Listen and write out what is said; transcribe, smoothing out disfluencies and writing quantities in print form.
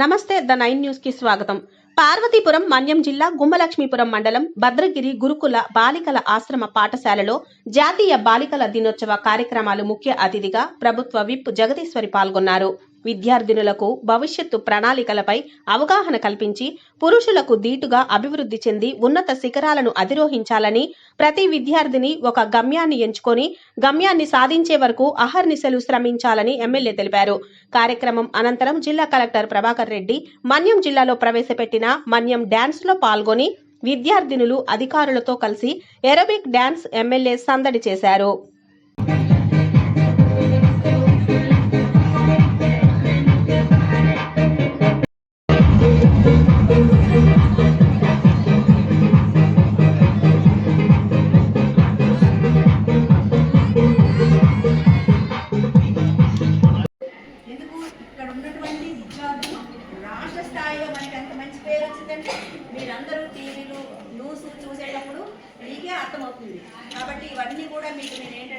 నమస్తే the 9 news కి స్వాగతం. పార్వతీపురం మన్యం జిల్లా గుమ్మలక్ష్మీపురం మండలం భద్రగిరి గురుకుల బాలికల ఆశ్రమ పాఠశాలలో జాతీయ బాలికల దినోత్సవ కార్యక్రమాలు ముఖ్య అతిథిగా ప్రభుత్వ విప్ జగదీశ్వరి పాల్గొన్నారు. విద్యార్థినులకు భవిష్యత్తు ప్రణాళికలపై అవగాహన కల్పించి పురుషులకు దీటుగా అభివృద్ధి చెంది ఉన్నత శిఖరాలను అధిరోహించాలని, ప్రతి విద్యార్థిని ఒక గమ్యాన్ని ఎంచుకొని గమ్యాన్ని సాధించే వరకు అహర్నిశలు శ్రమించాలని ఎమ్మెల్యే తెలిపారు. కార్యక్రమం అనంతరం జిల్లా కలెక్టర్ ప్రభాకర్ రెడ్డి మన్యం జిల్లాలో ప్రవేశపెట్టిన మన్యం డాన్స్ లో పాల్గొని విద్యార్థినులు అధికారులతో కలిసి ఏరోబిక్ డాన్స్ ఎమ్మెల్యే సందడి చేశారు. రాష్ట్ర స్థాయిలో మనకి ఎంత మంచి పేరు వచ్చిందంటే మీరందరూ టీవీలు న్యూస్ చూసేటప్పుడు మీకే అర్థమవుతుంది. కాబట్టి ఇవన్నీ కూడా మీకు నేను ఏంటంటే